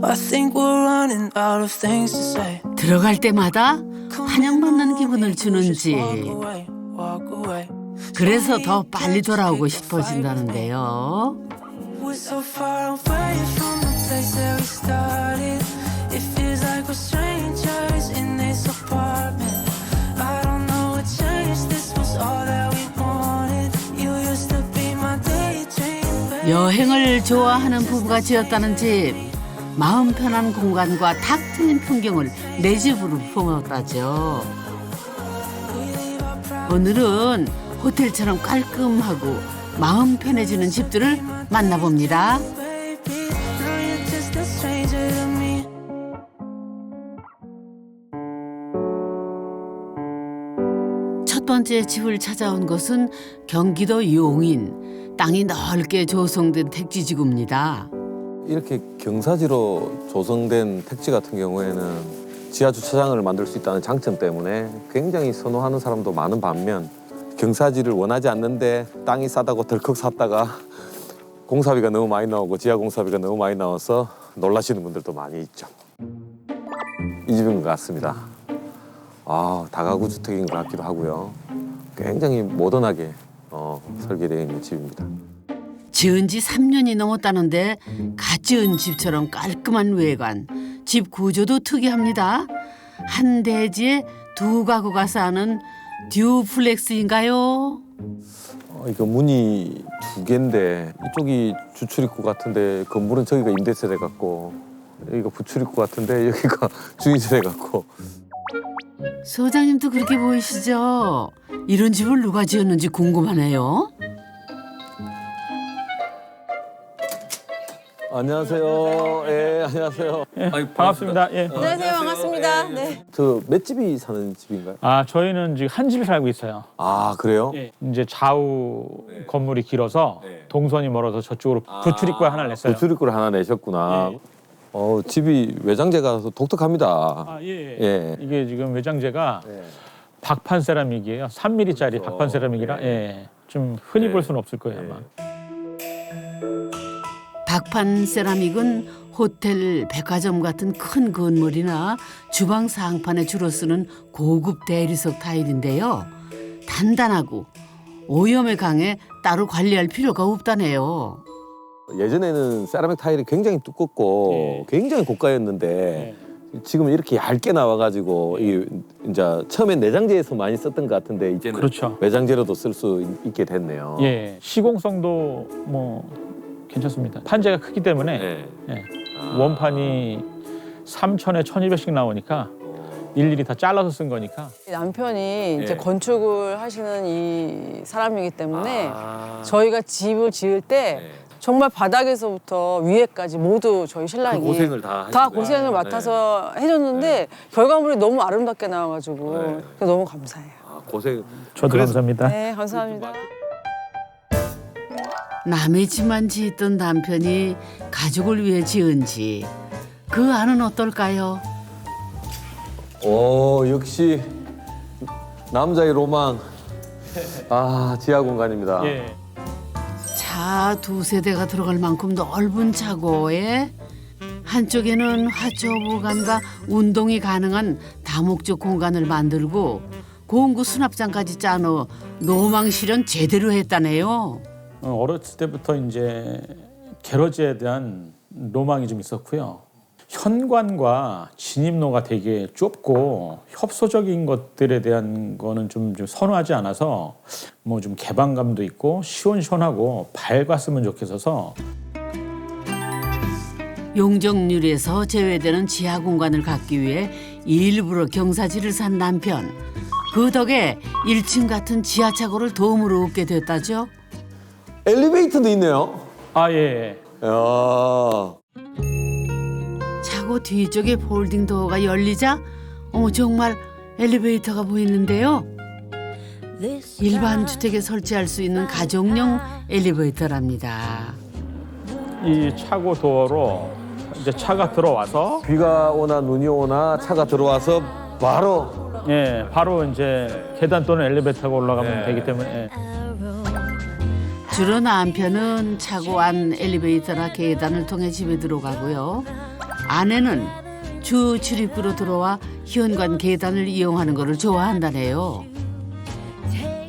I think we're running out of things to say. 들어갈 때마다 환영받는 기분을 주는 집. Walk away. 그래서 더 빨리 돌아오고 싶어진다는데요. We're so far away from the place that we started. It feels like we're strangers in this apartment. I don't know what changed. This was all that we wanted. You used to be my daydream. 여행을 좋아하는 부부가 지었다는 집. 마음 편한 공간과 탁 트인 풍경을 내 집으로 품었다죠. 오늘은 호텔처럼 깔끔하고 마음 편해지는 집들을 만나봅니다. 첫 번째 집을 찾아온 곳은 경기도 용인. 땅이 넓게 조성된 택지지구입니다. 이렇게 경사지로 조성된 택지 같은 경우에는 지하 주차장을 만들 수 있다는 장점 때문에 굉장히 선호하는 사람도 많은 반면 경사지를 원하지 않는데 땅이 싸다고 덜컥 샀다가 공사비가 너무 많이 나오고 지하 공사비가 너무 많이 나와서 놀라시는 분들도 많이 있죠. 이 집인 것 같습니다. 다가구 주택인 것 같기도 하고요. 굉장히 모던하게 설계되어 있는 집입니다. 지은 지 3년이 넘었다는데 갓 지은 집처럼 깔끔한 외관, 집 구조도 특이합니다. 한 대지에 두 가구가 사는 듀플렉스인가요? 이거 문이 두 개인데 이쪽이 주출입구 같은데 건물은 저기가 임대세대 같고 여기가 부출입구 같은데 여기가 주인세대 같고. 소장님도 그렇게 보이시죠? 이런 집을 누가 지었는지 궁금하네요. 안녕하세요. 예, 안녕하세요. 반갑습니다. 예. 안녕하세요. 반갑습니다. 네. 저 몇 집이 사는 집인가요? 저희는 지금 한 집에 살고 있어요. 그래요? 예. 이제 좌우 건물이 길어서 동선이 멀어서 저쪽으로 부출입구 하나를 냈어요. 부출입구를 하나 내셨구나. 예. 집이 외장재가 독특합니다. 예. 예. 이게 지금 외장재가 예. 박판 세라믹이에요. 3mm짜리 그렇죠. 박판 세라믹이라 예. 좀 흔히 예. 볼 수는 없을 거예요, 아마. 박판 세라믹은 호텔, 백화점 같은 큰 건물이나 주방 상판에 주로 쓰는 고급 대리석 타일인데요. 단단하고 오염에 강해 따로 관리할 필요가 없다네요. 예전에는 세라믹 타일이 굉장히 두껍고 예. 굉장히 고가였는데 지금 이렇게 얇게 나와가지고 이제 처음엔 내장재에서 많이 썼던 것 같은데 이제는 그렇죠. 외장재로도 쓸 수 있게 됐네요. 예. 시공성도 뭐 괜찮습니다. 판재가 크기 때문에 예. 예. 원판이 3,000에 1,200씩 나오니까 일일이 다 잘라서 쓴 거니까. 남편이 이제 예. 건축을 하시는 이 사람이기 때문에 아. 저희가 집을 지을 때 예. 정말 바닥에서부터 위에까지 모두 저희 신랑이 그 고생을 다 다 하신 고생을 거예요. 맡아서 해줬는데 결과물이 너무 아름답게 나와가지고 네. 그래서 너무 감사해요. 고생. 저도 감사합니다. 네, 감사합니다. 남의 집만 짓던 남편이 가족을 위해 지은 집. 그 안은 어떨까요? 역시 남자의 로망. 지하 공간입니다. 예. 차 두 세대가 들어갈 만큼 넓은 차고에 한쪽에는 화초 보관과 운동이 가능한 다목적 공간을 만들고 공구 수납장까지 짜놓아 노망 실현 제대로 했다네요. 어렸을 때부터 이제 게러지에 대한 로망이 좀 있었고요. 현관과 진입로가 되게 좁고 협소적인 것들에 대한 거는 좀 선호하지 않아서 뭐 좀 개방감도 있고 시원시원하고 밝았으면 좋겠어서 용적률에서 제외되는 지하 공간을 갖기 위해 일부러 경사지를 산 남편. 그 덕에 1층 같은 지하차고를 도움으로 얻게 됐다죠. 엘리베이터도 있네요. 예. 야. 차고 뒤쪽에 폴딩 도어가 열리자 정말 엘리베이터가 보이는데요. 일반 주택에 설치할 수 있는 가정용 엘리베이터랍니다. 이 차고 도어로 이제 차가 들어와서 비가 오나 눈이 오나 차가 들어와서 바로 이제 계단 또는 엘리베이터가 올라가면 되기 때문에 주로 남편은 차고 안 엘리베이터나 계단을 통해 집에 들어가고요. 아내는 주 출입구로 들어와 현관 계단을 이용하는 것을 좋아한다네요.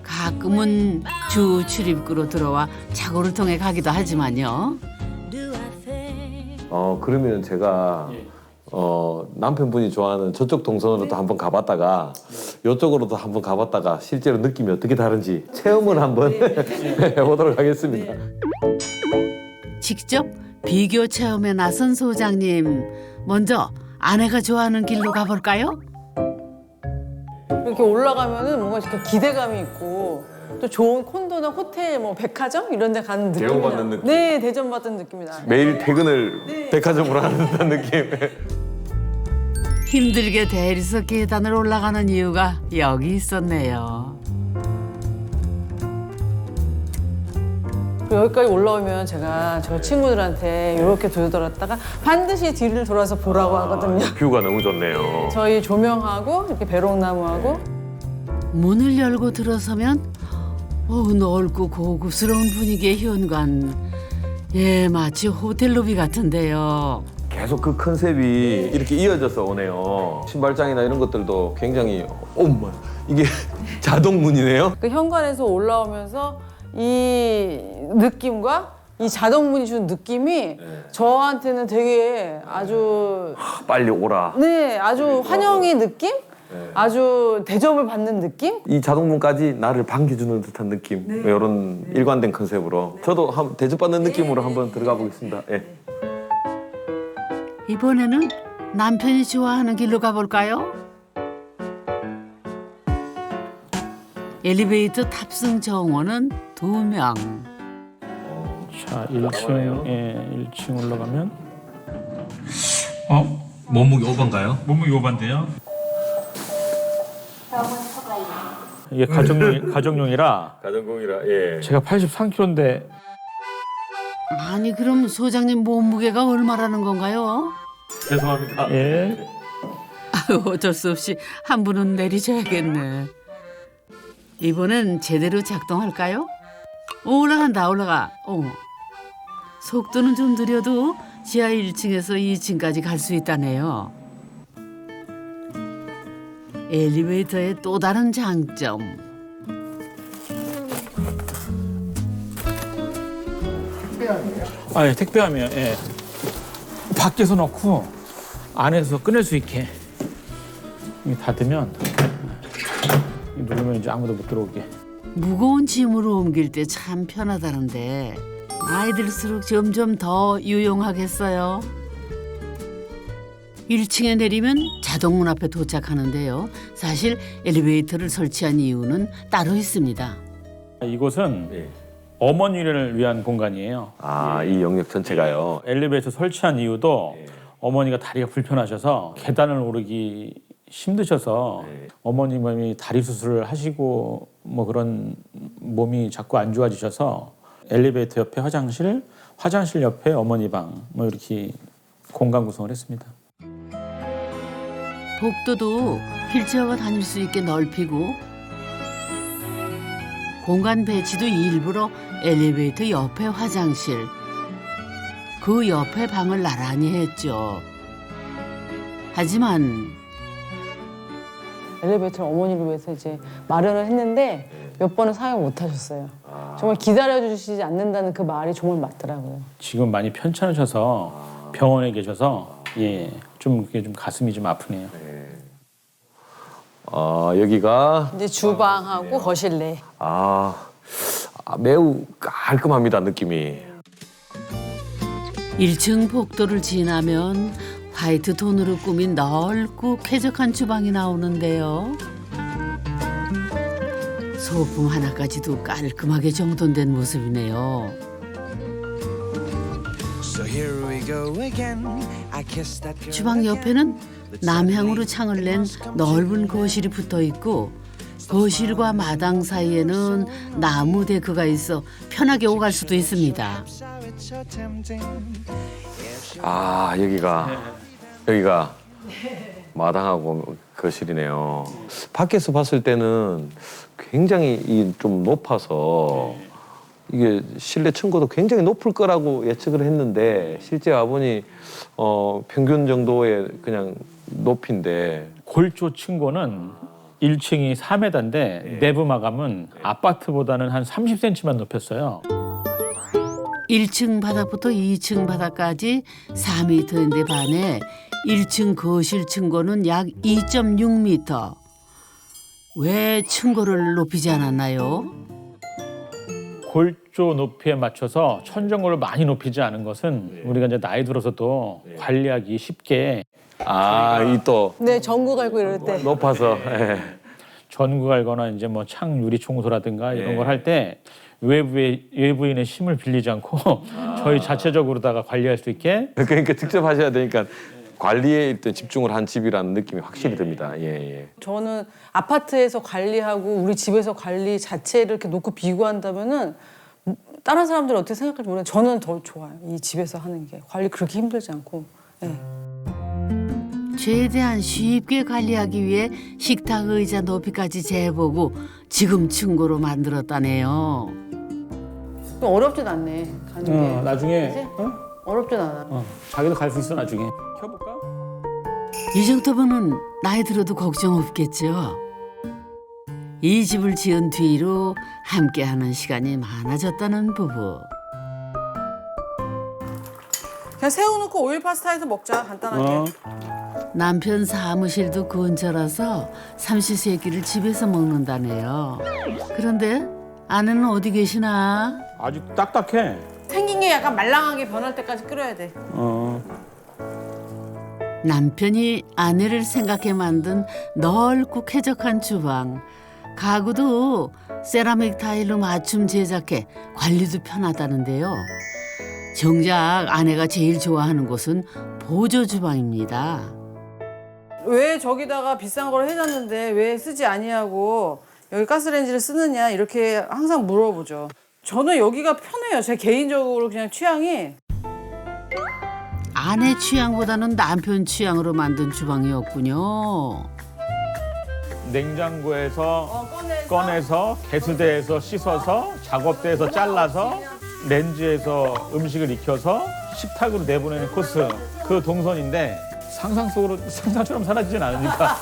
가끔은 주 출입구로 들어와 차고를 통해 가기도 하지만요. 그러면 제가 남편분이 좋아하는 저쪽 동선으로도 한번 가봤다가 이쪽으로도 한번 가봤다가 실제로 느낌이 어떻게 다른지 체험을 한번 해보도록 하겠습니다. 직접 비교 체험에 나선 소장님, 먼저 아내가 좋아하는 길로 가볼까요? 이렇게 올라가면은 뭔가 이렇게 기대감이 있고 또 좋은 콘도나 호텔, 뭐 백화점 이런 데 가는 느낌이 대우받는 나요. 느낌. 네, 대접받은 느낌이 나요. 매일 퇴근을 백화점으로 하는 느낌. 힘들게 대리석 계단을 올라가는 이유가 여기 있었네요. 여기까지 올라오면 제가 저 친구들한테 이렇게 돌돌았다가 반드시 뒤를 돌아서 보라고 하거든요. 뷰가 너무 좋네요. 저희 조명하고 이렇게 배롱나무하고 문을 열고 들어서면 넓고 고급스러운 분위기의 현관. 예, 마치 호텔 로비 같은데요. 계속 그 컨셉이 이렇게 이어져서 오네요. 신발장이나 이런 것들도 굉장히 이게 자동문이네요. 그 현관에서 올라오면서 이 느낌과 이 자동문이 주는 느낌이 저한테는 되게 아주 빨리 오라. 네, 아주 환영의 느낌? 아주 대접을 받는 느낌? 이 자동문까지 나를 반겨주는 듯한 느낌. 이런 일관된 컨셉으로. 저도 대접받는 느낌으로 한번 들어가 보겠습니다. 예. 이번에는 남편이 좋아하는 길로 가볼까요? 엘리베이터 탑승 정원은 2명. 자, 1층, 예, 1층 올라가면 몸무게 오반가요? 몸무게 5반대요. 이게 가정용이라 가정공이라 예. 제가 83kg인데 아니 그럼 소장님 몸무게가 얼마라는 건가요? 죄송합니다. 예. 아유, 어쩔 수 없이 한 분은 내리셔야겠네. 이번엔 제대로 작동할까요? 올라가. 속도는 좀 느려도 지하 1층에서 2층까지 갈 수 있다네요. 엘리베이터의 또 다른 장점. 예, 택배함이에요. 예. 밖에서 넣고 안에서 꺼낼 수 있게 이 닫으면 누르면 이제 아무도 못 들어오게. 무거운 짐으로 옮길 때 참 편하다는데 나이 들수록 점점 더 유용하겠어요. 1층에 내리면 자동문 앞에 도착하는데요. 사실 엘리베이터를 설치한 이유는 따로 있습니다. 이곳은 예. 어머니를 위한 공간이에요. 이 영역 전체가요. 엘리베이터 설치한 이유도 어머니가 다리가 불편하셔서 계단을 오르기 힘드셔서 어머니 몸이 다리 수술을 하시고 뭐 그런 몸이 자꾸 안 좋아지셔서 엘리베이터 옆에 화장실 옆에 어머니 방 뭐 이렇게 공간 구성을 했습니다. 복도도 휠체어가 다닐 수 있게 넓히고 공간 배치도 일부러 엘리베이터 옆에 화장실, 그 옆에 방을 나란히 했죠. 하지만 엘리베이터를 어머니를 위해서 이제 마련을 했는데 몇 번은 사용 못 하셨어요. 정말 기다려주시지 않는다는 그 말이 정말 맞더라고요. 지금 많이 편찮으셔서 병원에 계셔서 좀 그게 좀 가슴이 좀 아프네요. 여기가 이제 주방하고 거실내. 매우 깔끔합니다, 느낌이. 1층 복도를 지나면 화이트 톤으로 꾸민 넓고 쾌적한 주방이 나오는데요. 소품 하나까지도 깔끔하게 정돈된 모습이네요. 주방 옆에는 남향으로 창을 낸 넓은 거실이 붙어 있고 거실과 마당 사이에는 나무 데크가 있어 편하게 오갈 수도 있습니다. 여기가 마당하고 거실이네요. 밖에서 봤을 때는 굉장히 좀 높아서 이게 실내 층고도 굉장히 높을 거라고 예측을 했는데 실제 와보니 평균 정도의 그냥 높이인데 골조 층고는 1층이 4m인데 내부 마감은 아파트보다는 한 30cm만 높였어요. 1층 바닥부터 2층 바닥까지 4m인데 반해 1층 거실 층고는 약 2.6m. 왜 층고를 높이지 않았나요? 골조 높이에 맞춰서 천정고를 많이 높이지 않은 것은 우리가 이제 나이 들어서도 관리하기 쉽게 이 또 네, 전구 갈고 이럴 때. 높아서 전구 갈거나 이제 뭐 창 유리 청소라든가 이런 걸 할 때 외부인의 힘을 빌리지 않고 저희 자체적으로다가 관리할 수 있게 그러니까 직접 하셔야 되니까 관리에 일단 집중을 한 집이라는 느낌이 확실히 듭니다. 예. 저는 아파트에서 관리하고 우리 집에서 관리 자체를 이렇게 놓고 비교한다면은 다른 사람들은 어떻게 생각할지 모르겠는데 저는 더 좋아요. 이 집에서 하는 게 관리 그렇게 힘들지 않고. 네. 최대한 쉽게 관리하기 위해 식탁 의자 높이까지 재보고 지금 층고로 만들었다네요. 어렵진 않네. 가는 게. 나중에 그치? 어렵진 않아. 자기도 갈 수 있어 나중에. 켜볼까? 이 정도면은 나이 들어도 걱정 없겠죠. 이 집을 지은 뒤로 함께하는 시간이 많아졌다는 부부. 그냥 새우 넣고 오일 파스타 해서 먹자. 간단하게. 남편 사무실도 근처라서 삼시세끼를 집에서 먹는다네요. 그런데 아내는 어디 계시나? 아주 딱딱해. 생긴 게 약간 말랑하게 변할 때까지 끓여야 돼. 남편이 아내를 생각해 만든 넓고 쾌적한 주방. 가구도 세라믹 타일로 맞춤 제작해 관리도 편하다는데요. 정작 아내가 제일 좋아하는 곳은 보조 주방입니다. 왜 저기다가 비싼 걸 해놨는데 왜 쓰지 아니하고 여기 가스레인지를 쓰느냐 이렇게 항상 물어보죠. 저는 여기가 편해요. 제 개인적으로 그냥 취향이. 아내 취향보다는 남편 취향으로 만든 주방이었군요. 냉장고에서 꺼내서 개수대에서 씻어서 작업대에서 잘라서 렌즈에서 음식을 익혀서 식탁으로 내보내는 코스 그 동선인데 상상처럼 사라지진 않으니까.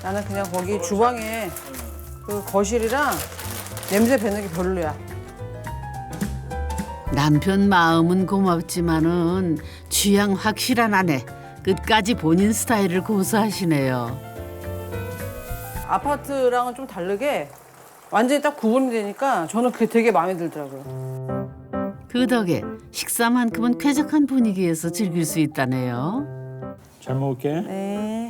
나는 그냥 거기 주방에 그 거실이랑 냄새 배는 게 별로야. 남편 마음은 고맙지만은 취향 확실한 아내. 끝까지 본인 스타일을 고수하시네요. 아파트랑은 좀 다르게 완전히 딱 구분이 되니까 저는 그게 되게 마음에 들더라고요. 그 덕에 식사만큼은 쾌적한 분위기에서 즐길 수 있다네요. 잘 먹을게. 네.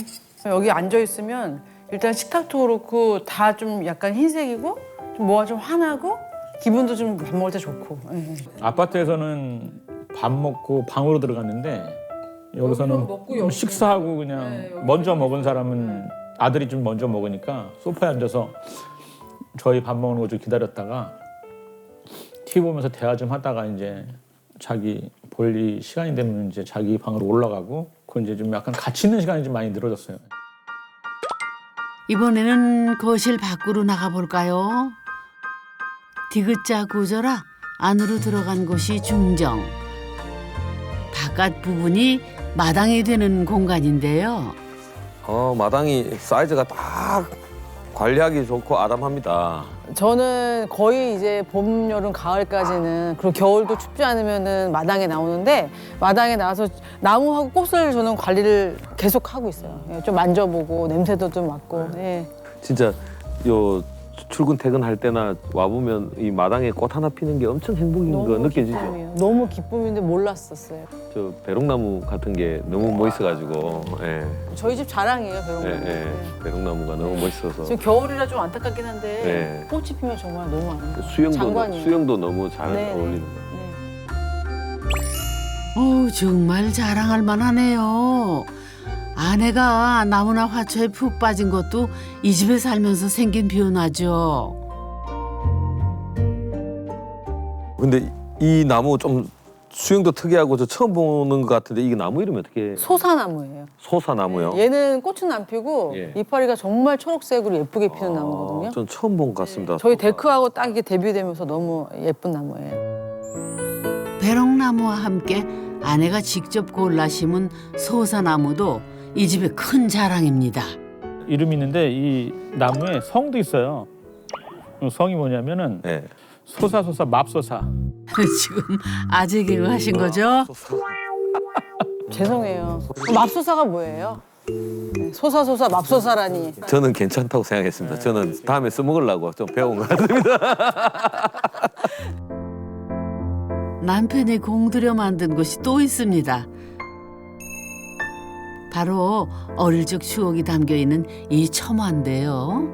여기 앉아 있으면 일단 식탁도 그렇고 다 좀 약간 흰색이고 좀 뭐가 좀 환하고 기분도 좀 밥 먹을 때 좋고. 네. 아파트에서는 밥 먹고 방으로 들어갔는데 여기서는 먹고 여기. 식사하고 그냥 네, 여기 먼저 먹은 사람은 아들이 좀 먼저 먹으니까 소파에 앉아서 저희 밥 먹는 거 좀 기다렸다가 TV 보면서 대화 좀 하다가 이제 자기 볼 시간이 되면 이제 자기 방으로 올라가고 그 이제 좀 약간 같이 있는 시간이 좀 많이 늘어졌어요. 이번에는 거실 밖으로 나가볼까요? 디귿자 구조라 안으로 들어간 곳이 중정. 바깥 부분이 마당이 되는 공간인데요. 마당이 사이즈가 딱 관리하기 좋고 아담합니다. 저는 거의 이제 봄, 여름, 가을까지는 그리고 겨울도 춥지 않으면은 마당에 나오는데 마당에 나와서 나무하고 꽃을 저는 관리를 계속 하고 있어요. 예, 좀 만져보고 냄새도 좀 맡고. 예. 진짜 요 출근 퇴근할 때나 와 보면 이 마당에 꽃 하나 피는 게 엄청 행복인 거 느껴지죠. 기쁨이에요. 너무 기쁨인데 몰랐었어요. 저 배롱나무 같은 게 너무 멋있어가지고, 예, 저희 집 자랑이에요, 배우는. 예. 배롱나무가 너무 멋있어서 지금 겨울이라 좀 안타깝긴 한데 네. 꽃이 피면 정말 너무 아름다워요. 장관이에요. 수영도 너무 잘 네, 네. 어울리는 거. 네. 정말 자랑할 만하네요. 아내가 나무나 화초에 푹 빠진 것도 이 집에 살면서 생긴 변화죠. 근데 이 나무 좀 수영도 특이하고 저 처음 보는 것 같은데 이게 나무 이름이 어떻게? 소사나무예요. 소사나무요? 얘는 꽃은 안 피고 예. 이파리가 정말 초록색으로 예쁘게 피는 나무거든요. 전 처음 본 것 같습니다. 저희 데크하고 딱 이게 데뷔되면서 너무 예쁜 나무예요. 배롱나무와 함께 아내가 직접 골라 심은 소사나무도 이 집의 큰 자랑입니다. 이름이 있는데 이 나무에 성도 있어요. 성이 뭐냐면은 네. 소사소사 맙소사. 지금 아재 개그 하신 거죠? 죄송해요. 맙소사가 뭐예요? 네, 소사소사 맙소사라니. 저는 괜찮다고 생각했습니다. 저는 다음에 써먹으려고 좀 배운 것 같습니다. 남편이 공들여 만든 곳이 또 있습니다. 바로 어릴 적 추억이 담겨 있는 이 처마인데요.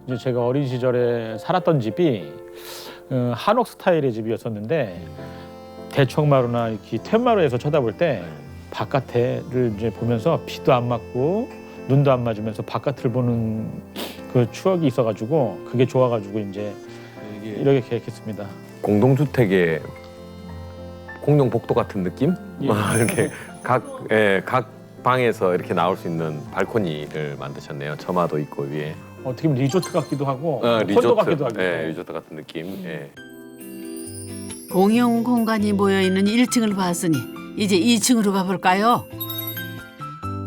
이제 제가 어린 시절에 살았던 집이 한옥 스타일의 집이었었는데 대청마루나 이렇게 텐마루에서 쳐다볼 때 바깥을 이제 보면서 비도 안 맞고 눈도 안 맞으면서 바깥을 보는 그 추억이 있어가지고 그게 좋아가지고 이제 이렇게 계획했습니다. 공동주택의 공용 복도 같은 느낌? 예. 이렇게 각 방에서 이렇게 나올 수 있는 발코니를 만드셨네요. 처마도 있고 위에. 어떻게 보면 리조트 같기도 하고 콘도 리조트. 같기도 하고. 리조트 같은 느낌. 예. 공용 공간이 모여 있는 1층을 봤으니 이제 2층으로 가볼까요?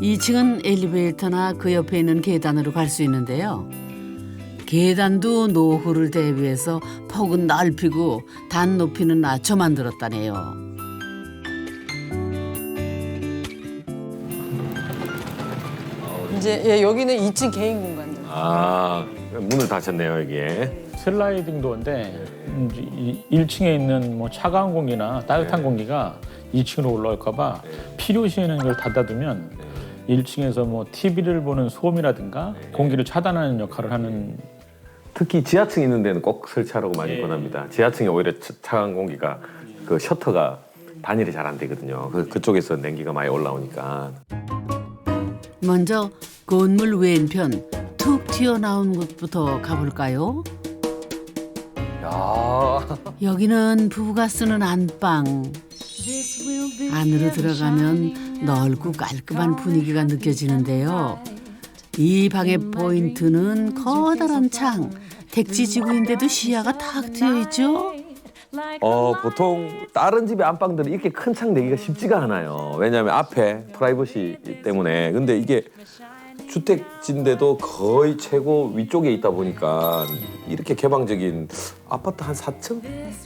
2층은 엘리베이터나 그 옆에 있는 계단으로 갈 수 있는데요. 계단도 노후를 대비해서 폭은 넓히고 단 높이는 낮춰 만들었다네요. 이제 예, 여기는 2층 개인 공간들. 문을 닫혔네요 여기에. 슬라이딩 도어인데 1층에 있는 뭐 차가운 공기나 따뜻한 공기가 2층으로 올라올까 봐 필요시에는 이걸 닫아두면 1층에서 뭐 TV를 보는 소음이라든가 공기를 차단하는 역할을 하는. 특히 지하층 있는 데는 꼭 설치하라고 많이 권합니다. 지하층에 오히려 차가운 공기가 그 셔터가 단열이 잘 안 되거든요. 그쪽에서 냉기가 많이 올라오니까. 먼저 건물 왼편 툭 튀어나온 곳부터 가볼까요? 야. 여기는 부부가 쓰는 안방. 안으로 들어가면 넓고 깔끔한 분위기가 느껴지는데요. 이 방의 포인트는 커다란 창. 택지지구인데도 시야가 탁 트여 있죠? 보통 다른 집의 안방들은 이렇게 큰 창 내기가 쉽지가 않아요. 왜냐하면 앞에 프라이버시 때문에. 근데 이게 주택지인데도 거의 최고 위쪽에 있다 보니까 이렇게 개방적인 아파트 한 4층?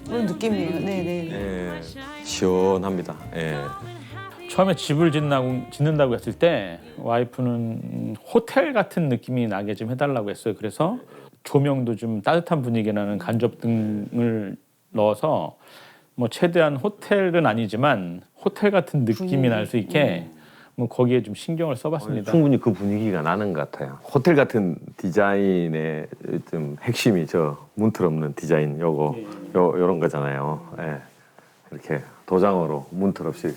그런 느낌이에요. 네네. 예, 시원합니다. 예. 처음에 집을 짓는다고 했을 때 와이프는 호텔 같은 느낌이 나게 좀 해달라고 했어요. 그래서 조명도 좀 따뜻한 분위기 나는 간접등을 넣어서 뭐 최대한 호텔은 아니지만 호텔 같은 느낌이 날 수 있게 뭐 거기에 좀 신경을 써봤습니다. 충분히 그 분위기가 나는 것 같아요. 호텔 같은 디자인의 좀 핵심이 저 문틀 없는 디자인 요런 거잖아요. 예. 이렇게 도장으로 문틀 없이.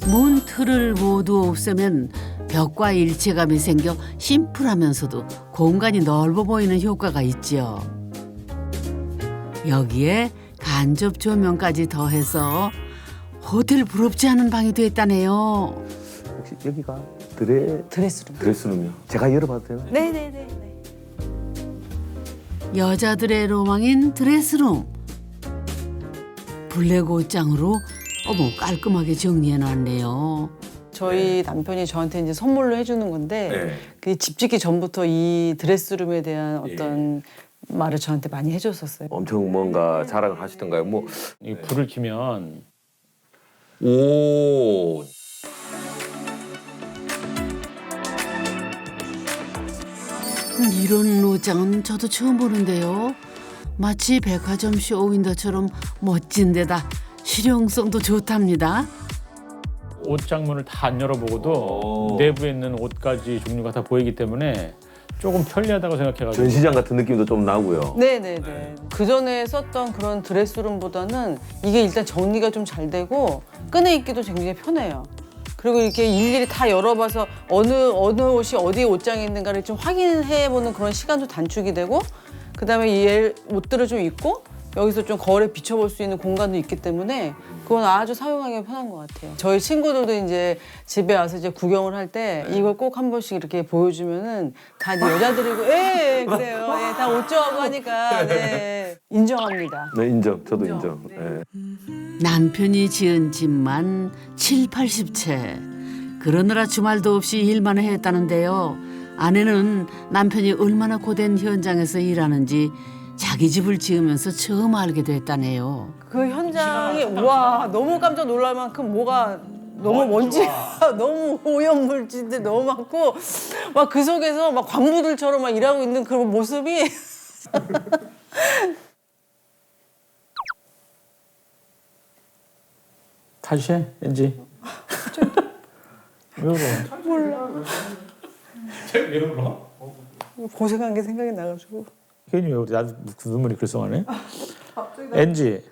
문틀을 모두 없애면 벽과 일체감이 생겨 심플하면서도 공간이 넓어 보이는 효과가 있죠. 여기에 간접 조명까지 더해서 호텔 부럽지 않은 방이 됐다네요. 혹시 여기가 드레스룸. 드레스룸이요? 제가 열어봐도 되나요? 네네네. 여자들의 로망인 드레스룸. 블랙 옷장으로 깔끔하게 정리해놨네요. 저희 남편이 저한테 이제 선물로 해주는 건데 네. 그 집 짓기 전부터 이 드레스룸에 대한 어떤 말을 저한테 많이 해줬었어요. 엄청 뭔가 자랑을 하시던가요? 뭐 이 불을 켜면 오. 이런 옷장은 저도 처음 보는데요. 마치 백화점 쇼윈도처럼 멋진 데다 실용성도 좋답니다. 옷장문을 다 안 열어보고도 오. 내부에 있는 옷까지 종류가 다 보이기 때문에 조금 편리하다고 생각해가지고 전시장 같은 느낌도 좀 나고요. 네네네. 그 전에 썼던 그런 드레스룸보다는 이게 일단 정리가 좀 잘 되고 꺼내 입기도 굉장히 편해요. 그리고 이렇게 일일이 다 열어봐서 어느 옷이 어디에 옷장에 있는가를 좀 확인해보는 그런 시간도 단축이 되고 그다음에 이 옷들을 좀 입고 여기서 좀 거울에 비춰볼 수 있는 공간도 있기 때문에 그건 아주 사용하기 편한 것 같아요. 저희 친구들도 이제 집에 와서 이제 구경을 할 때 이걸 꼭 한 번씩 이렇게 보여주면은 다 이제 여자들이고, 예, 그래요. 예, 다 옷 좋아하고 하니까, 네, 인정합니다. 네, 인정. 저도 인정. 네. 남편이 지은 집만 7, 80채. 그러느라 주말도 없이 일만 했다는데요. 아내는 남편이 얼마나 고된 현장에서 일하는지 자기 집을 지으면서 처음 알게 됐다네요. 그 현장이 와 너무 깜짝 놀랄 만큼 뭐가 너무 먼지가 너무 오염물질들 너무 많고 막 그 속에서 막 광부들처럼 막 일하고 있는 그런 모습이 다시 해, 엔지. 왜 울어? 몰라. 왜 울어? 고생한 게 생각이 나가지고. 괜히 왜 우리 나도 눈물이 글썽하네. 엔지.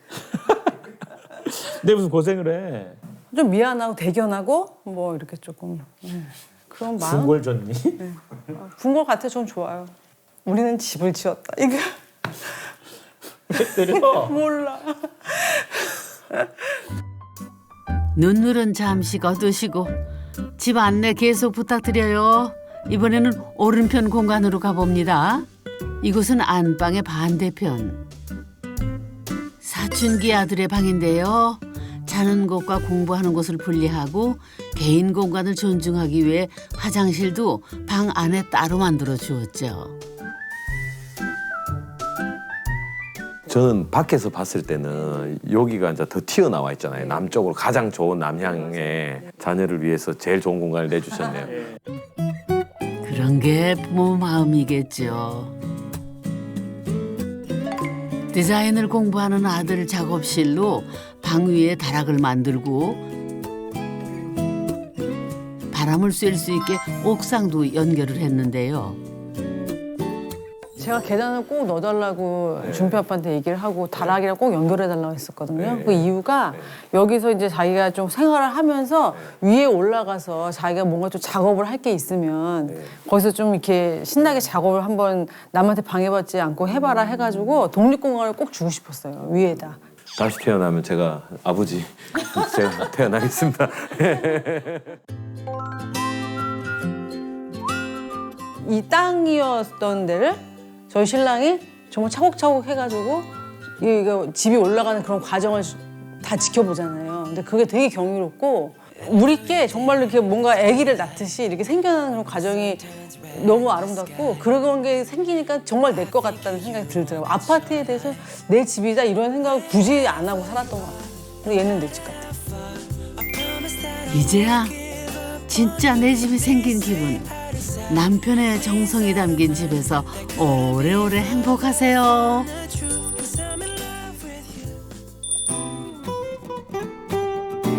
내 무슨 고생을 해? 좀 미안하고 대견하고 뭐 이렇게 조금 그런 마음. 군걸 줬니? 군거 같아. 전 좋아요. 우리는 집을 지었다. 이게 왜 때려? 몰라. 눈물은 잠시 거두시고 집 안내 계속 부탁드려요. 이번에는 오른편 공간으로 가봅니다. 이곳은 안방의 반대편. 사춘기 아들의 방인데요. 자는 곳과 공부하는 곳을 분리하고 개인 공간을 존중하기 위해 화장실도 방 안에 따로 만들어 주었죠. 저는 밖에서 봤을 때는 여기가 이제 더 튀어나와 있잖아요. 남쪽으로 가장 좋은 남향의 자녀를 위해서 제일 좋은 공간을 내주셨네요. 그런 게 부모 마음이겠죠. 디자인을 공부하는 아들 작업실로 방 위에 다락을 만들고 바람을 쐴 수 있게 옥상도 연결을 했는데요. 제가 계단을 꼭 넣어달라고 준표 아빠한테 얘기를 하고 다락이랑 꼭 연결해달라고 했었거든요. 그 이유가 여기서 이제 자기가 좀 생활을 하면서 위에 올라가서 자기가 뭔가 좀 작업을 할 게 있으면 거기서 좀 이렇게 신나게 작업을 한번 남한테 방해받지 않고 해봐라 해가지고 독립공간을 꼭 주고 싶었어요. 위에다. 다시 태어나면 제가 아버지 제가 태어나겠습니다. 이 땅이었던 데를 저희 신랑이 정말 차곡차곡 해가지고 이거 집이 올라가는 그런 과정을 다 지켜보잖아요. 근데 그게 되게 경이롭고 우리께 정말로 이렇게 뭔가 아기를 낳듯이 이렇게 생겨나는 그런 과정이 너무 아름답고 그런 게 생기니까 정말 내 것 같다는 생각이 들더라고요. 아파트에 대해서 내 집이다 이런 생각을 굳이 안 하고 살았던 것 같아요. 근데 얘는 내 집 같아. 이제야 진짜 내 집이 생긴 기분. 남편의 정성이 담긴 집에서 오래오래 행복하세요.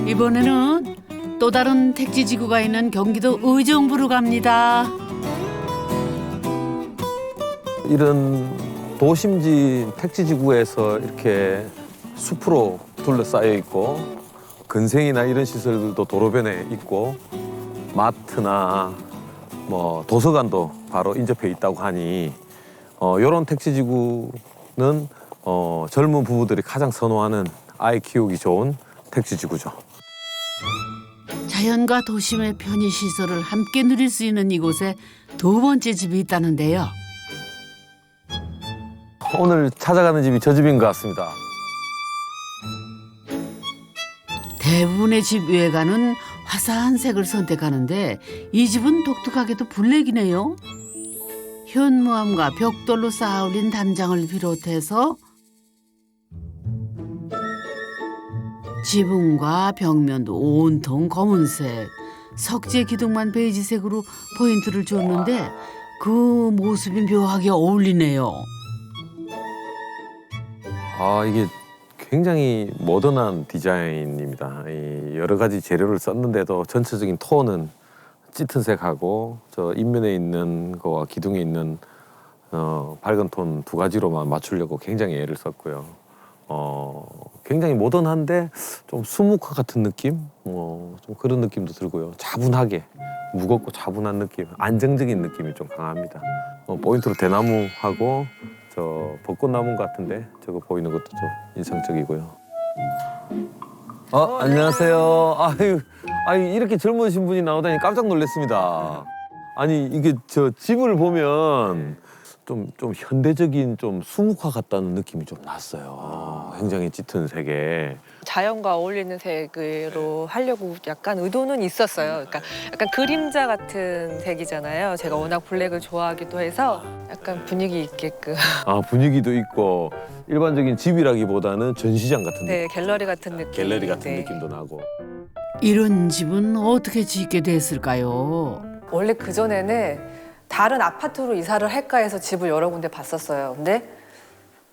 이번에는 또 다른 택지지구가 있는 경기도 의정부로 갑니다. 이런 도심지 택지지구에서 이렇게 숲으로 둘러싸여 있고 근생이나 이런 시설들도 도로변에 있고 마트나 뭐 도서관도 바로 인접해 있다고 하니 이런 택지지구는 젊은 부부들이 가장 선호하는 아이 키우기 좋은 택지지구죠. 자연과 도심의 편의시설을 함께 누릴 수 있는 이곳에 두 번째 집이 있다는데요. 오늘 찾아가는 집이 저 집인 것 같습니다. 대부분의 집 외관은 화사한 색을 선택하는데 이 집은 독특하게도 블랙이네요. 현무암과 벽돌로 쌓아올린 담장을 비롯해서 지붕과 벽면도 온통 검은색, 석재 기둥만 베이지색으로 포인트를 줬는데 그 모습이 묘하게 어울리네요. 아, 이게 굉장히 모던한 디자인입니다. 이 여러 가지 재료를 썼는데도 전체적인 톤은 짙은 색하고 저 인면에 있는 거와 기둥에 있는 밝은 톤 두 가지로만 맞추려고 굉장히 애를 썼고요. 굉장히 모던한데 좀 수묵화 같은 느낌? 좀 그런 느낌도 들고요. 차분하게, 무겁고 차분한 느낌, 안정적인 느낌이 좀 강합니다. 포인트로 대나무하고 저 벚꽃나무 같은데 저거 보이는 것도 좀 인상적이고요. 안녕하세요. 아유 이렇게 젊으신 분이 나오다니 깜짝 놀랐습니다. 아니 이게 저 집을 보면 좀 현대적인 좀 수묵화 같다는 느낌이 좀 났어요. 굉장히 짙은 색에. 자연과 어울리는 색으로 하려고 약간 의도는 있었어요. 그러니까 약간 그림자 같은 색이잖아요. 제가 워낙 블랙을 좋아하기도 해서 약간 분위기 있게끔. 분위기도 있고 일반적인 집이라기보다는 전시장 같은 네, 느낌. 갤러리 같은 느낌. 갤러리 같은 네. 느낌도 나고. 이런 집은 어떻게 짓게 됐을까요? 원래 그전에는 다른 아파트로 이사를 할까 해서 집을 여러 군데 봤었어요. 근데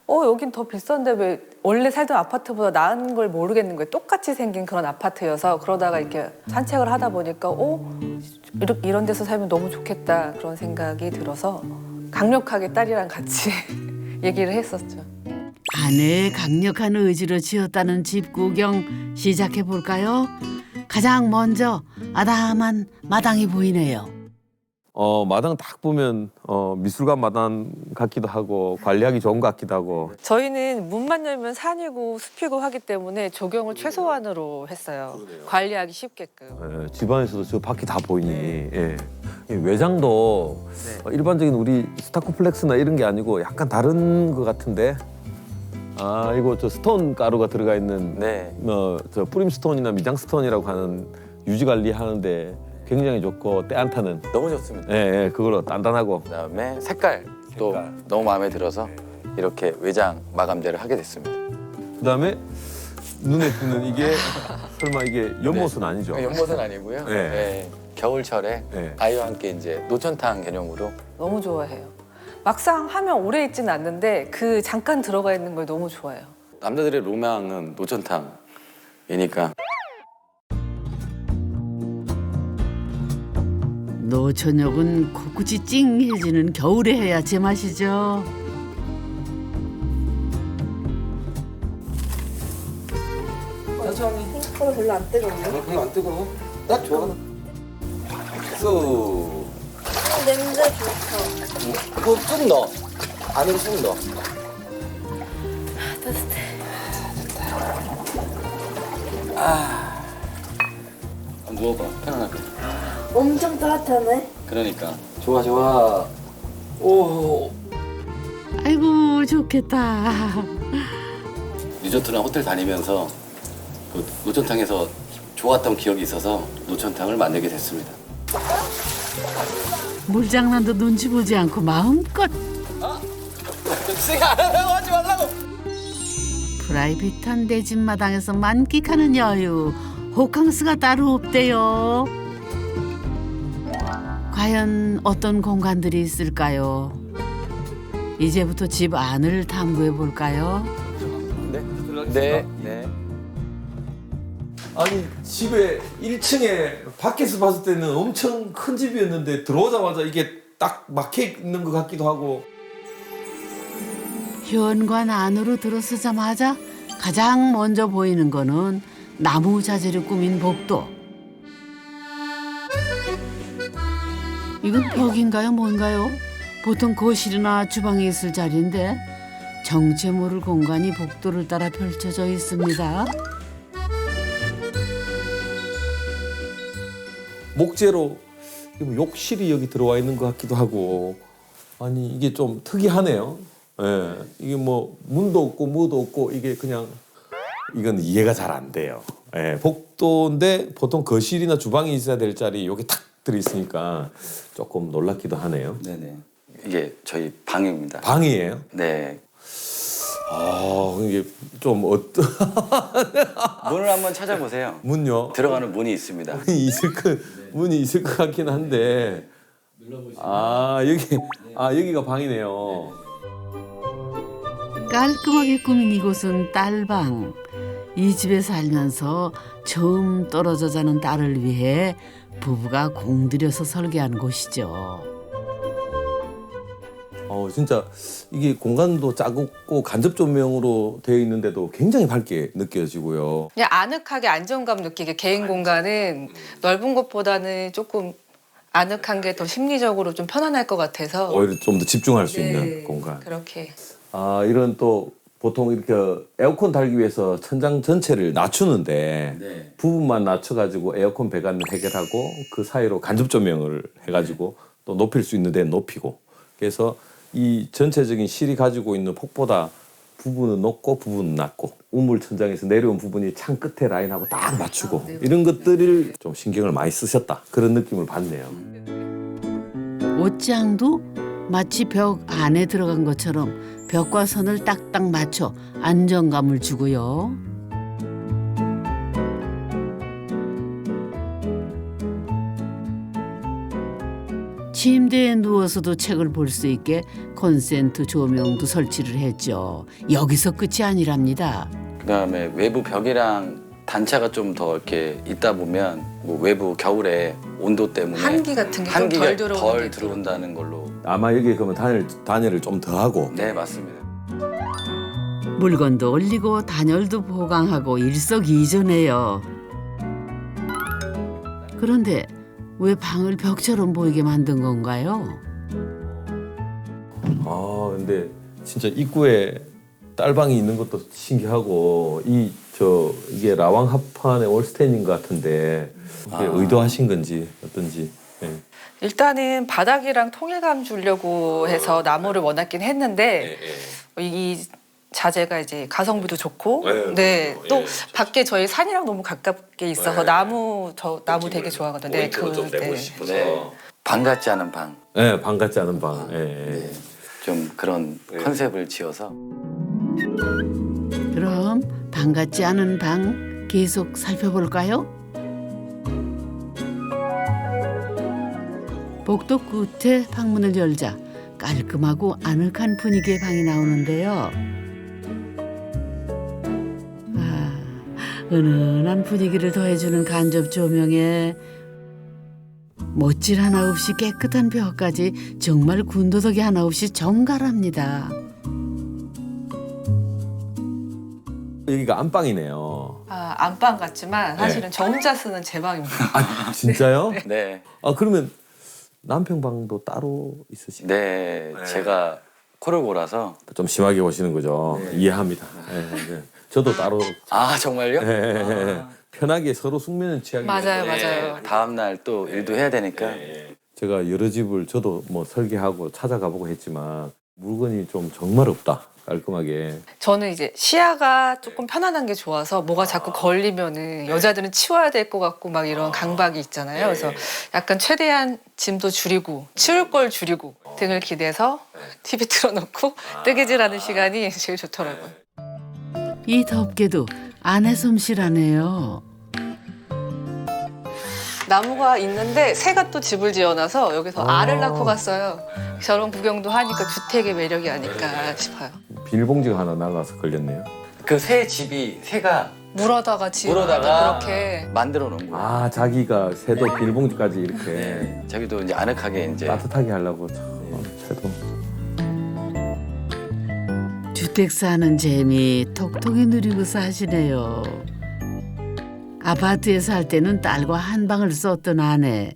여긴 더 비싼데 왜 원래 살던 아파트보다 나은 걸 모르겠는 거예요. 똑같이 생긴 그런 아파트여서 그러다가 이렇게 산책을 하다 보니까 이런 데서 살면 너무 좋겠다 그런 생각이 들어서 강력하게 딸이랑 같이 얘기를 했었죠. 아내의 강력한 의지로 지었다는 집 구경 시작해 볼까요? 가장 먼저 아담한 마당이 보이네요. 마당 딱 보면 미술관 마당 같기도 하고 관리하기 좋은 것 같기도 하고. 저희는 문만 열면 산이고 숲이고 하기 때문에 조경을 최소한으로 했어요. 관리하기 쉽게끔. 집안에서도 저 밖이 다 보이니. 예. 이 외장도 일반적인 우리 스타코플렉스나 이런 게 아니고 약간 다른 것 같은데. 이거 저 스톤 가루가 들어가 있는 저 프림 스톤이나 미장 스톤이라고 하는 유지 관리하는데 굉장히 좋고 때 안 타는. 너무 좋습니다. 예, 그걸로 단단하고. 그다음에 색깔도 너무 마음에 들어서 이렇게 외장 마감재를 하게 됐습니다. 그다음에 눈에 띄는 이게 설마 이게 연못은 아니죠? 연못은 아니고요. 네. 네, 겨울철에 네. 아이와 함께 이제 노천탕 개념으로 너무 좋아해요. 막상 하면 오래 있지는 않는데 그 잠깐 들어가 있는 걸 너무 좋아해요. 남자들의 로망은 노천탕이니까. 노천역은 코끝이 찡해지는 겨울에 해야 제맛이죠. 생각보다 별로 안 뜨거워요. 별로 안 뜨거워? 딱 좋아. 쑥. 냄새 좋다. 그거 쑥 넣어. 안으로 쑥 넣어. 따뜻해. 누워봐. 편안하게. 엄청 따뜻하네. 그러니까. 좋아 좋아. 오. 아이고 좋겠다. 리조트나 호텔 다니면서 그 노천탕에서 좋았던 기억이 있어서 노천탕을 만들게 됐습니다. 물장난도 눈치 보지 않고 마음껏 하지 말라고. 프라이빗한 내 집 마당에서 만끽하는 여유, 호캉스가 따로 없대요. 과연 어떤 공간들이 있을까요? 이제부터 집 안을 탐구해 볼까요? 네. 아니 집에 1층에 밖에서 봤을 때는 엄청 큰 집이었는데 들어오자마자 이게 딱 막혀 있는 것 같기도 하고. 현관 안으로 들어서자마자 가장 먼저 보이는 거는 나무 자재로 꾸민 복도. 이건 벽인가요, 뭔가요? 보통 거실이나 주방에 있을 자리인데 정체 모를 공간이 복도를 따라 펼쳐져 있습니다. 목재로 욕실이 여기 들어와 있는 것 같기도 하고. 아니 이게 좀 특이하네요. 예, 이게 뭐 문도 없고 뭐도 없고 이게 그냥 이건 이해가 잘 안 돼요. 예, 복도인데 보통 거실이나 주방이 있어야 될 자리 여기 탁 들어 있으니까 조금 놀랍기도 하네요. 네네. 이게 저희 방입니다. 방이에요? 네. 이게 좀 어떤 문을 한번 찾아보세요. 문요? 들어가는 문이 있습니다. 문이 있을 것 같긴 한데. 여기가 방이네요. 깔끔하게 꾸민 이곳은 딸방. 이 집에 살면서 처음 떨어져 자는 딸을 위해 부부가 공들여서 설계한 곳이죠. 진짜 이게 공간도 작고 간접 조명으로 되어 있는데도 굉장히 밝게 느껴지고요. 그냥 아늑하게 안정감 느끼게 개인 공간은 넓은 것보다는 조금 아늑한 게 더 심리적으로 좀 편안할 것 같아서 오히려 좀 더 집중할 수 네, 있는 공간. 그렇게. 아, 이런 또 보통 이렇게 에어컨 달기 위해서 천장 전체를 낮추는데 부분만 낮춰가지고 에어컨 배관을 해결하고 그 사이로 간접 조명을 해가지고 또 높일 수 있는 데는 높이고 그래서 이 전체적인 실이 가지고 있는 폭보다 부분은 높고 부분은 낮고 우물 천장에서 내려온 부분이 창 끝에 라인하고 딱 맞추고 이런 것들을 좀 신경을 많이 쓰셨다 그런 느낌을 받네요. 옷장도 마치 벽 안에 들어간 것처럼 벽과 선을 딱딱 맞춰 안정감을 주고요. 침대에 누워서도 책을 볼 수 있게 콘센트 조명도 설치를 했죠. 여기서 끝이 아니랍니다. 그다음에 외부 벽이랑 단차가 좀 더 이렇게 있다 보면 뭐 외부 겨울에 온도 때문에 한기 같은 게 좀 한기가 덜 들어오는 덜 게 있죠. 들어온다는 걸로. 아마 여기 그러면 단열을 좀 더 하고 네, 맞습니다. 물건도 올리고 단열도 보강하고 일석이조네요. 그런데 왜 방을 벽처럼 보이게 만든 건가요? 아, 근데 진짜 입구에 딸방이 있는 것도 신기하고 이게 라왕 합판의 올스텐인 것 같은데 이게 의도하신 건지 어떤지. 네. 일단은 바닥이랑 통일감 주려고 해서 나무를 원했긴 했는데 이 자재가 이제 가성비도 좋고 네, 또 밖에 저희 산이랑 너무 가깝게 있어서 나무 되게 좋아하거든요. 네, 방 같지 않은 방. 네, 방 같지 않은 방. 네. 좀 그런 컨셉을 지어서. 그럼 방 같지 않은 방 계속 살펴볼까요? 복도 끝에 방문을 열자 깔끔하고 아늑한 분위기의 방이 나오는데요. 아, 은은한 분위기를 더해주는 간접 조명에 못질 하나 없이 깨끗한 벽까지 정말 군더더기 하나 없이 정갈합니다. 여기가 안방이네요. 아, 안방 같지만 사실은 저 혼자 쓰는 제 방입니다. 아, 진짜요? 네. 아, 그러면 남편 방도 따로 있으시나요? 네, 제가 코를 골아서. 좀 심하게 보시는 거죠. 이해합니다. 네, 네. 저도 따로. 아, 정말요? 네. 편하게 서로 숙면을 취하기 맞아요, 위해서. 맞아요. 다음 날 또 일도 해야 되니까. 제가 여러 집을 저도 뭐 설계하고 찾아가보고 했지만 물건이 좀 정말 없다. 깔끔하게. 저는 이제 시야가 조금 편안한 게 좋아서 뭐가 자꾸 걸리면은 여자들은 치워야 될 것 같고 막 이런 강박이 있잖아요. 그래서 약간 최대한 짐도 줄이고 치울 걸 줄이고 등을 기대서 TV 틀어놓고 뜨개질하는 시간이 제일 좋더라고요. 이 덥게도 아내 솜씨라네요. 나무가 있는데 새가 또 집을 지어놔서 여기서 알을 낳고 갔어요. 저런 구경도 하니까 주택의 매력이 아닐까 싶어요. 비닐봉지가 하나 날라서 걸렸네요. 그 새 집이 새가 물어다가 물어다가 그렇게 만들어 놓은 거예요. 아, 자기가 새도 비닐봉지까지 이렇게 네. 자기도 이제 아늑하게 이제. 따뜻하게 하려고 새도. 주택 사는 재미 톡톡히 누리고 사시네요. 아파트에 살 때는 딸과 한 방을 썼던 아내.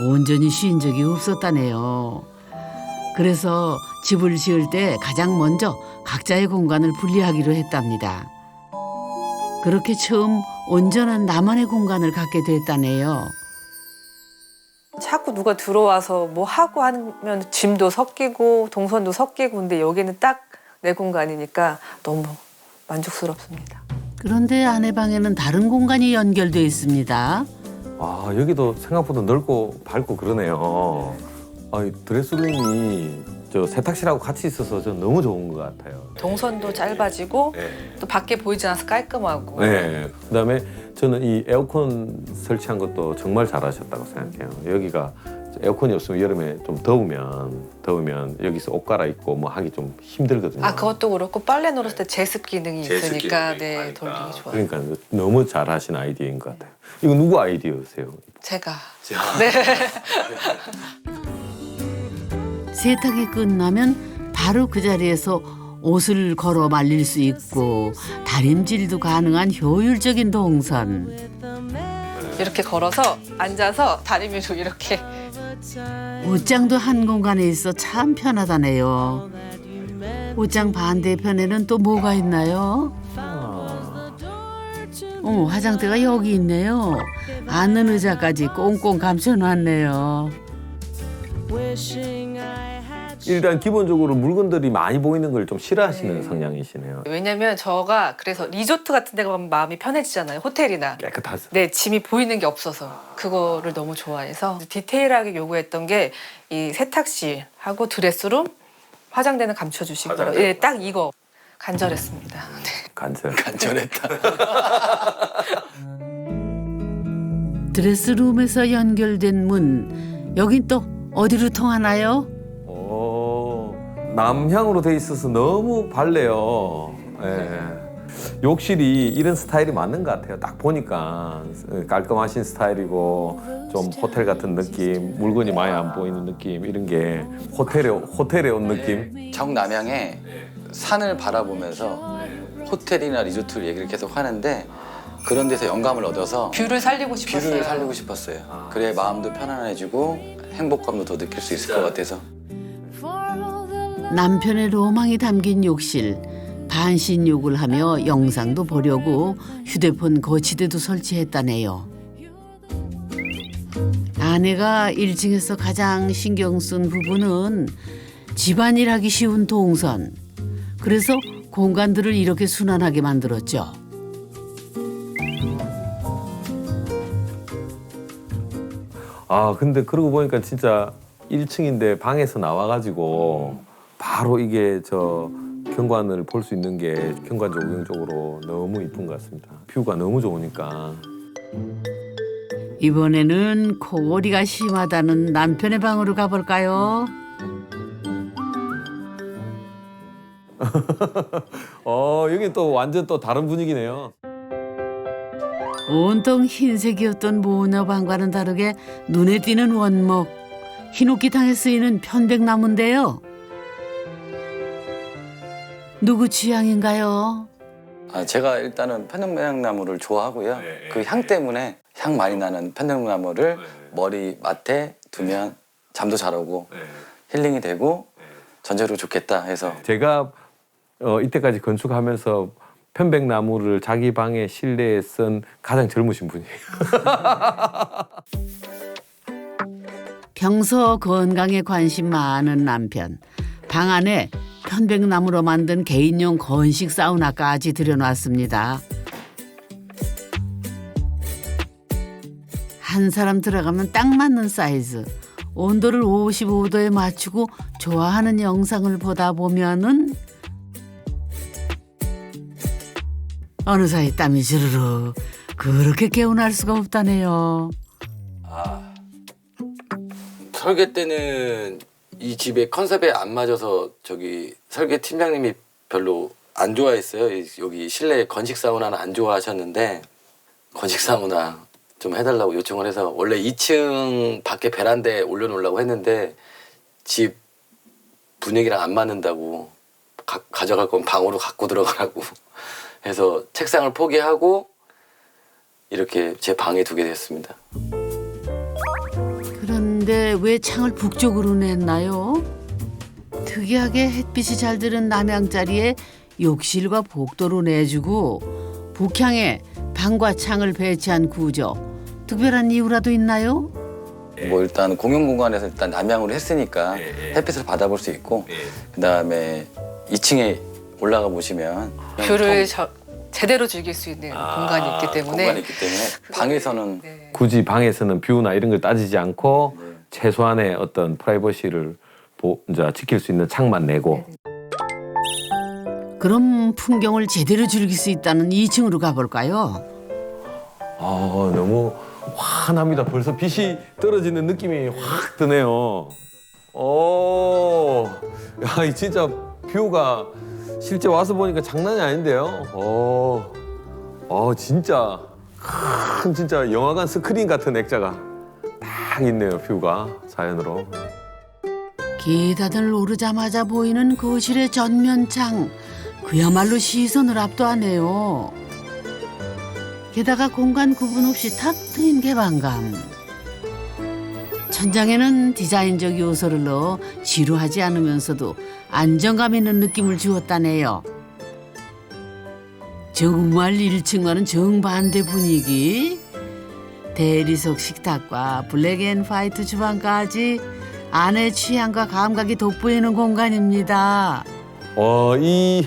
온전히 쉰 적이 없었다네요. 그래서 집을 지을 때 가장 먼저 각자의 공간을 분리하기로 했답니다. 그렇게 처음 온전한 나만의 공간을 갖게 됐다네요. 자꾸 누가 들어와서 뭐 하고 하면 짐도 섞이고 동선도 섞이고 근데 여기는 딱 내 공간이니까 너무 만족스럽습니다. 그런데 아내 방에는 다른 공간이 연결돼 있습니다. 아, 여기도 생각보다 넓고 밝고 그러네요. 아, 이 드레스룸이 저 세탁실하고 같이 있어서 전 너무 좋은 것 같아요. 동선도 짧아지고 또 밖에 보이지 않아서 깔끔하고 네. 그다음에 저는 이 에어컨 설치한 것도 정말 잘하셨다고 생각해요. 여기가 에어컨이 없으면 여름에 좀 더우면 여기서 옷 갈아입고 뭐 하기 좀 힘들거든요. 아 그것도 그렇고 빨래 놀았을 때 제습 기능이 있으니까 네 돌리기 좋아요. 그러니까 너무 잘하신 아이디어인 것 같아요. 이거 누구 아이디어세요? 제가 네. 세탁이 끝나면 바로 그 자리에서 옷을 걸어 말릴 수 있고 다림질도 가능한 효율적인 동선. 이렇게 걸어서 앉아서 다리 위로 이렇게. 옷장도 한 공간에 있어 참 편하다네요. 옷장 반대편에는 또 뭐가 있나요? 화장대가 여기 있네요. 앉는 의자까지 꽁꽁 감춰놨네요. 일단 기본적으로 물건들이 많이 보이는 걸 좀 싫어하시는 성향이시네요. 왜냐면 저가 그래서 리조트 같은 데 가면 마음이 편해지잖아요. 호텔이나. 깨끗하죠. 네, 짐이 보이는 게 없어서 그거를 너무 좋아해서 디테일하게 요구했던 게 이 세탁실하고 드레스룸, 화장대는 감춰주시고 예, 딱 이거 간절했습니다. 네. 간절했다. 드레스룸에서 연결된 문, 여긴 또 어디로 통하나요? 남향으로 돼 있어서 너무 밝네요. 예. 욕실이 이런 스타일이 맞는 것 같아요. 딱 보니까 깔끔하신 스타일이고 좀 호텔 같은 느낌, 물건이 많이 안 보이는 느낌 이런 게 호텔에 온 느낌. 정남향에 산을 바라보면서 호텔이나 리조트를 얘기를 계속 하는데 그런 데서 영감을 얻어서 뷰를 살리고 싶었어요. 뷰를 살리고 싶었어요. 그래 마음도 편안해지고 행복감도 더 느낄 수 있을 것 같아서. 남편의 로망이 담긴 욕실, 반신욕을 하며 영상도 보려고 휴대폰 거치대도 설치했다네요. 아내가 1층에서 가장 신경 쓴 부분은 집안일 하기 쉬운 동선. 그래서 공간들을 이렇게 순환하게 만들었죠. 근데 그러고 보니까 진짜 1층인데 방에서 나와가지고 바로 이게 저 경관을 볼 수 있는 게 경관 조경적으로 너무 이쁜 것 같습니다. 뷰가 너무 좋으니까. 이번에는 코골이가 심하다는 남편의 방으로 가볼까요? 여기 또 완전 또 다른 분위기네요. 온통 흰색이었던 모녀방과는 다르게 눈에 띄는 원목, 흰옥기탕에 쓰이는 편백나무인데요. 누구 취향인가요? 제가 일단은 편백나무를 좋아하고요. 그 향 때문에 향 많이 나는 편백나무를 머리맡에 두면 잠도 잘 오고 힐링이 되고 전체로 좋겠다 해서 제가 이때까지 건축하면서 편백나무를 자기 방에 실내에 쓴 가장 젊으신 분이에요. 평소 건강에 관심 많은 남편. 방 안에 편백나무로 만든 개인용 건식 사우나까지 들여놨습니다. 한 사람 들어가면 딱 맞는 사이즈. 온도를 55도에 맞추고 좋아하는 영상을 보다 보면은 어느 사이 땀이 주르륵 그렇게 개운할 수가 없다네요. 설계 때는 이 집의 컨셉에 안 맞아서 저기 설계 팀장님이 별로 안 좋아했어요. 여기 실내 건식 사우나는 안 좋아하셨는데 건식 사우나 좀 해달라고 요청을 해서 원래 2층 밖에 베란다에 올려놓으려고 했는데 집 분위기랑 안 맞는다고 가져갈 건 방으로 갖고 들어가라고 해서 책상을 포기하고 이렇게 제 방에 두게 됐습니다. 그런데 왜 창을 북쪽으로 냈나요? 특이하게 햇빛이 잘 드는 남향자리에 욕실과 복도로 내주고 북향에 방과 창을 배치한 구조. 특별한 이유라도 있나요? 뭐 일단 공용 공간에서 일단 남향으로 했으니까 햇빛을 받아볼 수 있고 그다음에 2층에 올라가 보시면 뷰를 제대로 즐길 수 있는 공간이 있기 때문에. 공간이 있기 때문에 방에서는 굳이 방에서는 뷰나 이런 걸 따지지 않고 최소한의 어떤 프라이버시를 이제 지킬 수 있는 창만 내고. 그럼 풍경을 제대로 즐길 수 있다는 2층으로 가볼까요? 너무 환합니다. 벌써 빛이 떨어지는 느낌이 확 드네요. 야, 진짜 뷰가 실제 와서 보니까 장난이 아닌데요. 진짜 진짜 영화관 스크린 같은 액자가 딱 있네요. 뷰가 자연으로. 계단을 오르자마자 보이는 거실의 전면창. 그야말로 시선을 압도하네요. 게다가 공간 구분 없이 탁 트인 개방감. 천장에는 디자인적 요소를 넣어 지루하지 않으면서도 안정감 있는 느낌을 주었다네요. 정말 1층과는 정반대 분위기. 대리석 식탁과 블랙 앤 화이트 주방까지 아내 취향과 감각이 돋보이는 공간입니다. 이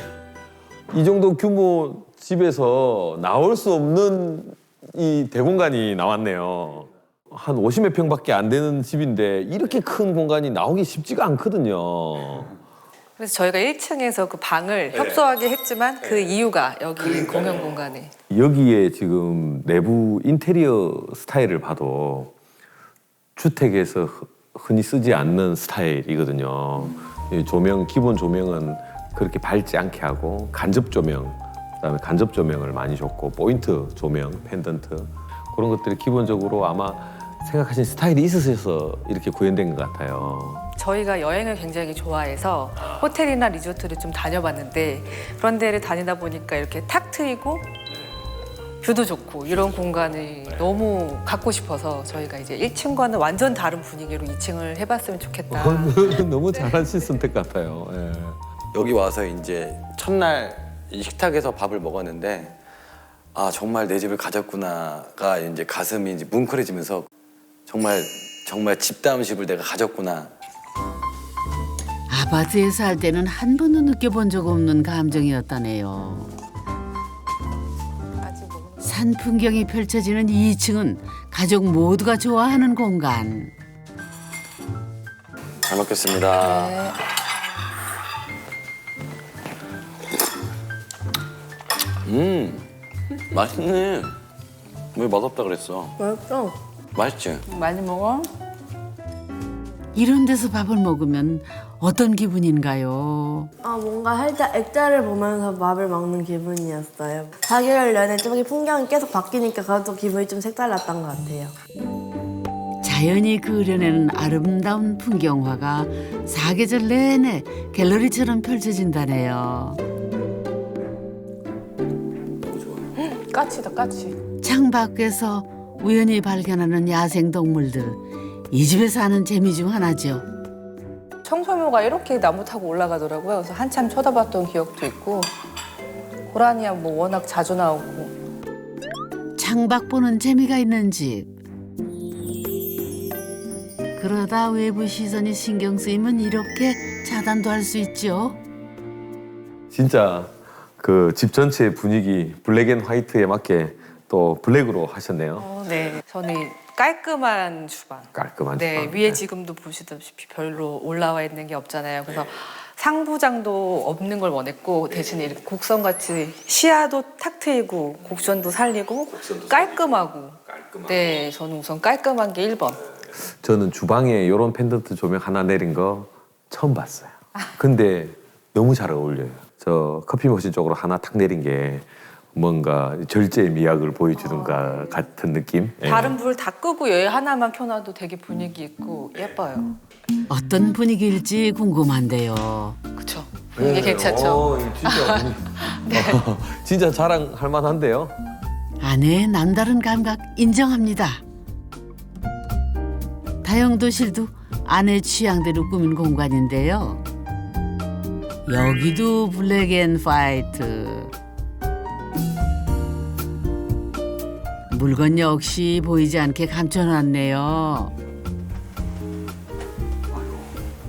정도 규모 집에서 나올 수 없는 이 대공간이 나왔네요. 한 50몇 평밖에 안 되는 집인데 이렇게 큰 공간이 나오기 쉽지가 않거든요. 그래서 저희가 1층에서 그 방을 협소하게 했지만 그 이유가 여기 공용 공간에. 여기에 지금 내부 인테리어 스타일을 봐도 주택에서 흔히 쓰지 않는 스타일이거든요. 이 조명, 기본 조명은 그렇게 밝지 않게 하고 간접 조명, 그다음에 간접 조명을 많이 줬고 포인트 조명, 펜던트 그런 것들이 기본적으로 아마 생각하신 스타일이 있으셔서 이렇게 구현된 것 같아요. 저희가 여행을 굉장히 좋아해서 호텔이나 리조트를 좀 다녀봤는데 그런 데를 다니다 보니까 이렇게 탁 트이고 뷰도 좋고 이런 공간을 너무 갖고 싶어서 저희가 이제 1층과는 완전 다른 분위기로 2층을 해봤으면 좋겠다. 너무 잘하신 선택 같아요. 예. 여기 와서 이제 첫날 이 식탁에서 밥을 먹었는데 아 정말 내 집을 가졌구나가 이제 가슴이 이제 뭉클해지면서 정말 집다운 집을 내가 가졌구나. 아파트에 살 때는 한 번도 느껴본 적 없는 감정이었다네요. 산 풍경이 펼쳐지는 2층은 가족 모두가 좋아하는 공간. 잘 먹겠습니다. 맛있네. 왜 맛없다 그랬어? 맛있어. 맛있지? 많이 먹어? 이런 데서 밥을 먹으면 어떤 기분인가요? 뭔가 살짝 액자를 보면서 밥을 먹는 기분이었어요. 4개월 내내 저기 풍경이 계속 바뀌니까 그것도 기분이 좀 색달랐던 것 같아요. 자연이 그려내는 아름다운 풍경화가 사계절 내내 갤러리처럼 펼쳐진다네요. 까치다 까치. 창밖에서 우연히 발견하는 야생동물들. 이 집에 사는 재미 중 하나죠. 청소묘가 이렇게 나무 타고 올라가더라고요. 그래서 한참 쳐다봤던 기억도 있고 고라니야 뭐 워낙 자주 나오고. 창밖 보는 재미가 있는 집. 그러다 외부 시선이 신경 쓰이면 이렇게 차단도 할 수 있죠. 진짜 그 집 전체의 분위기 블랙 앤 화이트에 맞게 또 블랙으로 하셨네요. 네, 저는 깔끔한 주방. 깔끔한 네, 주방. 위에 지금도 보시다시피 별로 올라와 있는 게 없잖아요. 그래서 상부장도 없는 걸 원했고 대신에 이렇게 곡선같이 시야도 탁 트이고 곡선도 살리고 깔끔하고. 네, 저는 우선 깔끔한 게 1번. 저는 주방에 이런 펜던트 조명 하나 내린 거 처음 봤어요. 근데 너무 잘 어울려요. 저 커피 머신 쪽으로 하나 탁 내린 게 뭔가 절제의 미학을 보여주는 것 같은 느낌? 예. 다른 불 다 끄고 얘 하나만 켜놔도 되게 분위기 있고 예뻐요. 어떤 분위기일지 궁금한데요. 그쵸? 분위기 괜찮죠? 진짜, 진짜 자랑할 만한데요? 아내의 남다른 감각 인정합니다. 다용도실도 아내 취향대로 꾸민 공간인데요. 여기도 블랙 앤 화이트. 물건 역시 보이지 않게 감춰놨네요.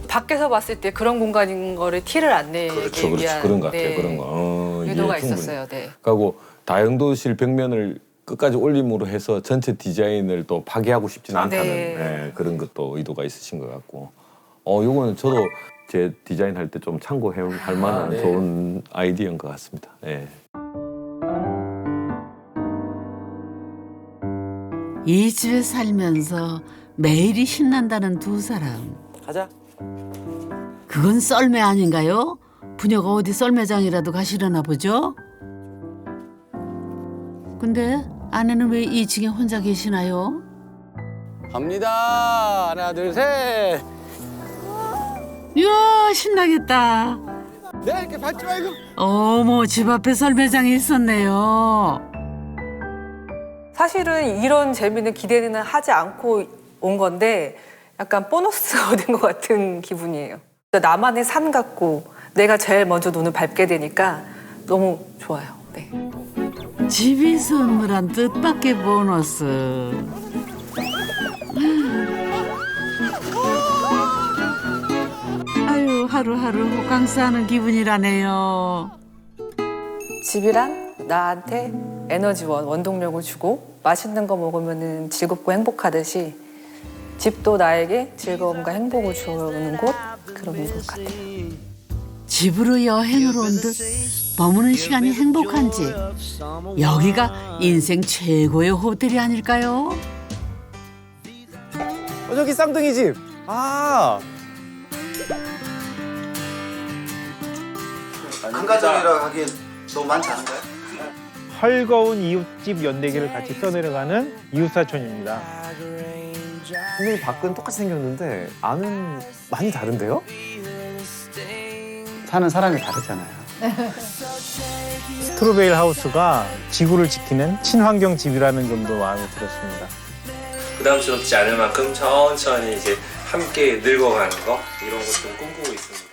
밖에서 봤을 때 그런 공간인 거를 티를 안 내기 그렇죠, 위한 그런 것 같아요. 네, 그런 거. 의도가 예, 충분히. 있었어요. 네. 그리고 다용도실 벽면을 끝까지 올림으로 해서 전체 디자인을 또 파괴하고 싶지는 않다는 네. 예, 그런 것도 의도가 있으신 것 같고. 요거는 저도 제 디자인할 때 좀 참고할 만한 네. 좋은 아이디어인 것 같습니다. 예. 이 집에 살면서 매일이 신난다는 두 사람. 가자. 그건 썰매 아닌가요? 부녀가 어디 썰매장이라도 가시려나 보죠? 근데 아내는 왜 2층에 혼자 계시나요? 갑니다. 하나, 둘, 셋. 이야 신나겠다. 내가 이렇게 밟지 말고. 어머 집 앞에 썰매장이 있었네요. 사실은 이런 재미는 기대는 하지 않고 온 건데 약간 보너스 얻은 것 같은 기분이에요. 나만의 산 같고 내가 제일 먼저 눈을 밟게 되니까 너무 좋아요. 네. 집이 선물한 뜻밖의 보너스. 아유, 하루하루 호캉스하는 기분이라네요. 집이란 나한테 에너지원, 원동력을 주고 맛있는 거 먹으면 즐겁고 행복하듯이 집도 나에게 즐거움과 행복을 주는 곳, 그런 것 같아요. 집으로 여행을 온 듯 머무는 시간이 행복한 집. 여기가 인생 최고의 호텔이 아닐까요? 저기 쌍둥이 집. 아. 한 가정이라 하기엔 너무 많지 않은가요? 헐거운 이웃집 연대기를 같이 써내려가는 이웃사촌입니다. 분명히 밖은 똑같이 생겼는데 안은 많이 다른데요? 사는 사람이 다르잖아요. 스트로베일 하우스가 지구를 지키는 친환경 집이라는 점도 마음에 들었습니다. 부담스럽지 않을 만큼 천천히 이제 함께 늙어가는 거 이런 것 좀 꿈꾸고 있습니다.